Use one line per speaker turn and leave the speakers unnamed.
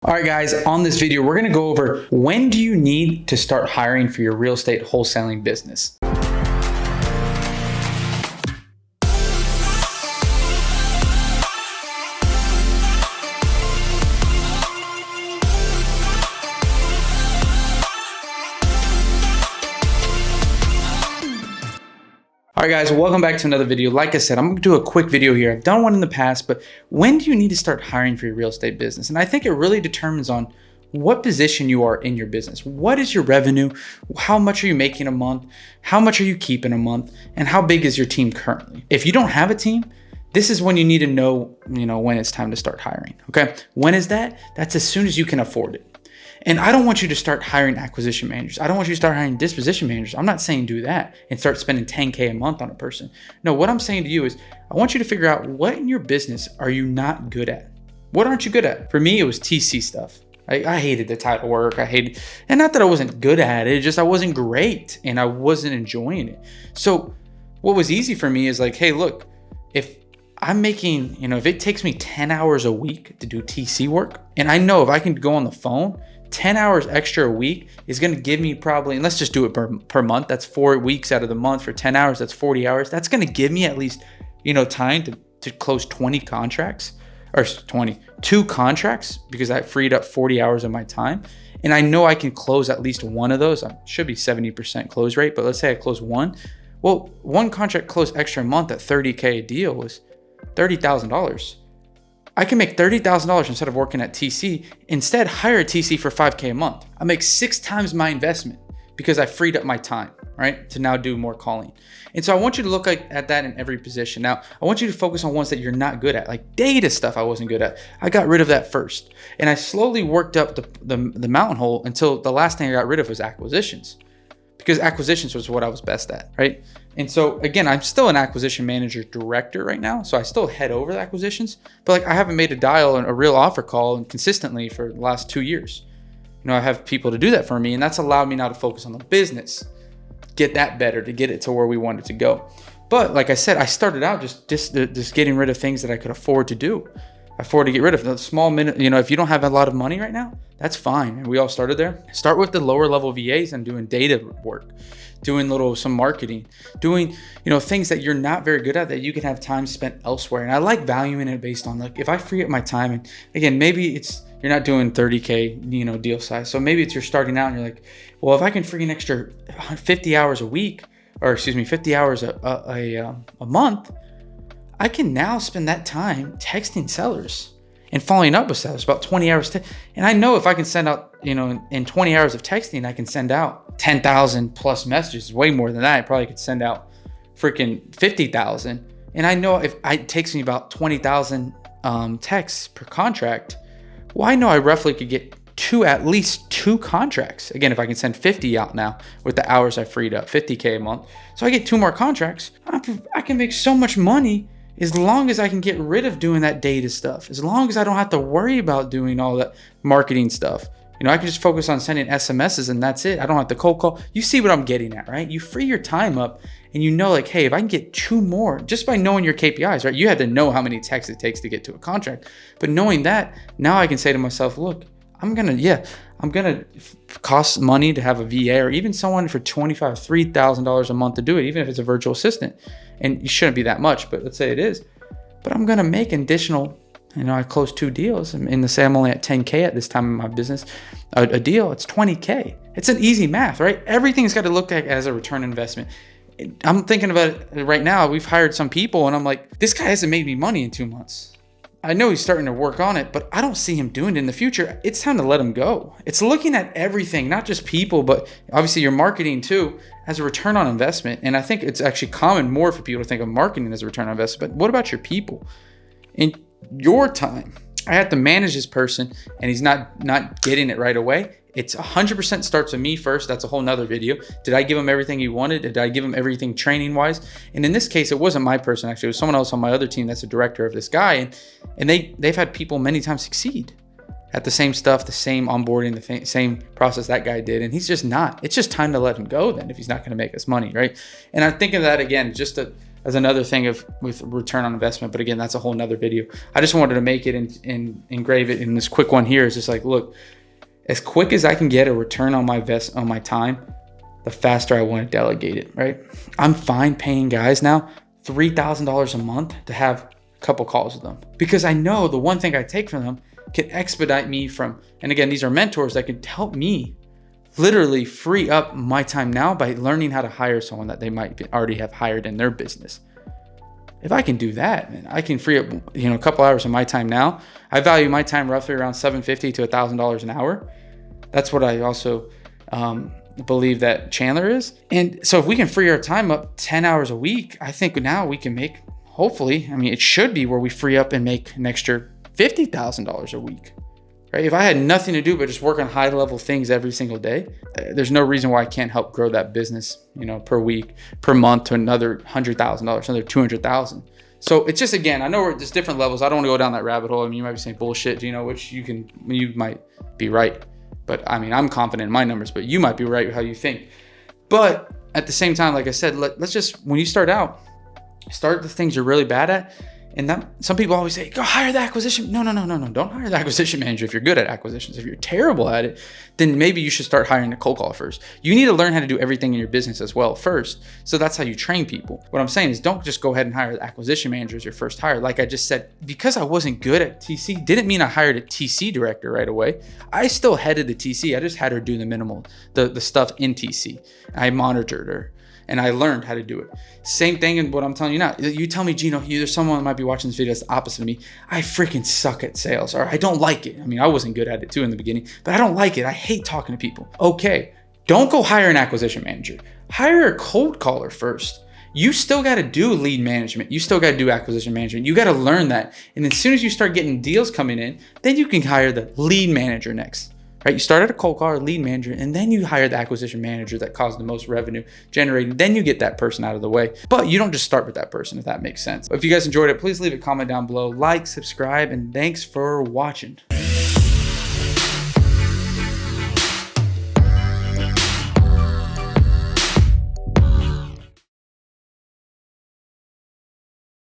All right, guys, on this video, we're going to go over when do you need to start hiring for your real estate wholesaling business. All right, guys, welcome back to another video. Like I said, I'm gonna do a quick video here. I've done one in the past, but when do you need to start hiring for your real estate business? And I think it really determines on what position you are in your business. What is your revenue? How much are you making a month? How much are you keeping a month? And how big is your team currently? If you don't have a team, this is when you need to know, when it's time to start hiring, okay? When is that? That's as soon as you can afford it. And I don't want you to start hiring acquisition managers. I don't want you to start hiring disposition managers. I'm not saying do that and start spending $10K a month on a person. No, what I'm saying to you is I want you to figure out what in your business are you not good at? What aren't you good at? For me, it was TC stuff. I hated the title work. And not that I wasn't good at it, just I wasn't great and I wasn't enjoying it. So what was easy for me is like, hey, look, if I'm making, if it takes me 10 hours a week to do TC work, and I know if I can go on the phone, 10 hours extra a week is going to give me probably, and let's just do it per month. That's 4 weeks out of the month for 10 hours. That's 40 hours. That's going to give me at least, time to close 20 contracts or 22 contracts because I freed up 40 hours of my time. And I know I can close at least one of those. I should be 70% close rate, but let's say I close one. Well, one contract closed extra a month at $30K a deal was $30,000. I can make $30,000 instead of working at TC. Instead, hire a TC for $5K a month. I make 6 times my investment because I freed up my time, right, to now do more calling. And so I want you to look at that in every position. Now, I want you to focus on ones that you're not good at, like data stuff I wasn't good at. I got rid of that first. And I slowly worked up the mountain hole until the last thing I got rid of was acquisitions. Because acquisitions was what I was best at, right? And so again, I'm still an acquisition manager director right now. So I still head over the acquisitions, but I haven't made a dial and a real offer call and consistently for the last 2 years. I have people to do that for me, and that's allowed me now to focus on the business, get that better, to get it to where we want it to go. But like I said, I started out just getting rid of things that I could afford to do. Afford to get rid of the small minute. If you don't have a lot of money right now, that's fine. And we all started there. Start with the lower level VAs and doing data work, doing some marketing, doing, things that you're not very good at that you can have time spent elsewhere. And I like valuing it based on if I free up my time, and again, maybe you're not doing 30K, deal size. So maybe you're starting out and you're like, well, if I can free an extra 50 hours a week, 50 hours a month, I can now spend that time texting sellers and following up with sellers, about 20 hours. And I know if I can send out, in 20 hours of texting, I can send out 10,000 plus messages, way more than that. I probably could send out freaking 50,000. And I know if it takes me about 20,000 texts per contract, well, I know I roughly could get at least two contracts. Again, if I can send 50 out now with the hours I freed up, 50K a month. So I get 2 more contracts. I can make so much money as long as I can get rid of doing that data stuff, as long as I don't have to worry about doing all that marketing stuff. I can just focus on sending SMSs and that's it. I don't have to cold call. You see what I'm getting at, right? You free your time up and hey, if I can get 2 more, just by knowing your KPIs, right? You had to know how many texts it takes to get to a contract. But knowing that, now I can say to myself, look, I'm gonna cost money to have a VA or even someone for $2,500, $3,000 a month to do it, even if it's a virtual assistant. And it shouldn't be that much, but let's say it is. But I'm gonna make an additional, I closed 2 deals, and say I'm only at 10K at this time in my business, a deal, it's 20K. It's an easy math, right? Everything's got to look at as a return investment. I'm thinking about it right now. We've hired some people and I'm like, this guy hasn't made me money in 2 months. I know he's starting to work on it, but I don't see him doing it in the future. It's time to let him go. It's looking at everything, not just people, but obviously your marketing too, as a return on investment. And I think it's actually common more for people to think of marketing as a return on investment. But what about your people? In your time, I have to manage this person and he's not getting it right away. It's 100% starts with me first. That's a whole nother video. Did I give him everything he wanted? Did I give him everything training wise? And in this case, it wasn't my person, actually. It was someone else on my other team that's a director of this guy. And they've had people many times succeed at the same stuff, the same onboarding, the same process that guy did. And he's just not. It's just time to let him go then if he's not going to make us money, right? And I'm thinking of that again, just as another thing with return on investment. But again, that's a whole nother video. I just wanted to make it and engrave it in this quick one here. Is just like, look, as quick as I can get a return on my time, the faster I want to delegate it, right? I'm fine paying guys now $3,000 a month to have a couple calls with them, because I know the one thing I take from them can expedite me from, and again, these are mentors that can help me literally free up my time now by learning how to hire someone that they might already have hired in their business. If I can do that, man, I can free up, a couple hours of my time now. I value my time roughly around $750 to $1,000 an hour. That's what I also believe that Chandler is. And so if we can free our time up 10 hours a week, I think now we can make, hopefully, it should be where we free up and make an extra $50,000 a week. Right? If I had nothing to do but just work on high level things every single day, there's no reason why I can't help grow that business, per week, per month to another $100,000, another $200,000. So it's just, again, I know there's different levels. I don't want to go down that rabbit hole. You might be saying bullshit, which you might be right. But I'm confident in my numbers, but you might be right with how you think. But at the same time, like I said, let's just, when you start out, start the things you're really bad at. And that, some people always say, go hire the acquisition. No. Don't hire the acquisition manager if you're good at acquisitions. If you're terrible at it, then maybe you should start hiring a cold caller first. You need to learn how to do everything in your business as well first. So that's how you train people. What I'm saying is, don't just go ahead and hire the acquisition manager as your first hire. Like I just said, because I wasn't good at TC, didn't mean I hired a TC director right away. I still headed the TC. I just had her do the minimal, the stuff in TC. I monitored her. And I learned how to do it. Same thing in what I'm telling you now. You tell me, Gino, there's someone that might be watching this video that's the opposite of me. I freaking suck at sales, or I don't like it. I wasn't good at it too in the beginning, but I don't like it. I hate talking to people. Okay, don't go hire an acquisition manager. Hire a cold caller first. You still got to do lead management. You still got to do acquisition management. You got to learn that. And as soon as you start getting deals coming in, then you can hire the lead manager next. Right? You start at a cold caller, lead manager, and then you hire the acquisition manager that caused the most revenue generating. Then you get that person out of the way. But you don't just start with that person, if that makes sense. If you guys enjoyed it, please leave a comment down below, like, subscribe, and thanks for watching.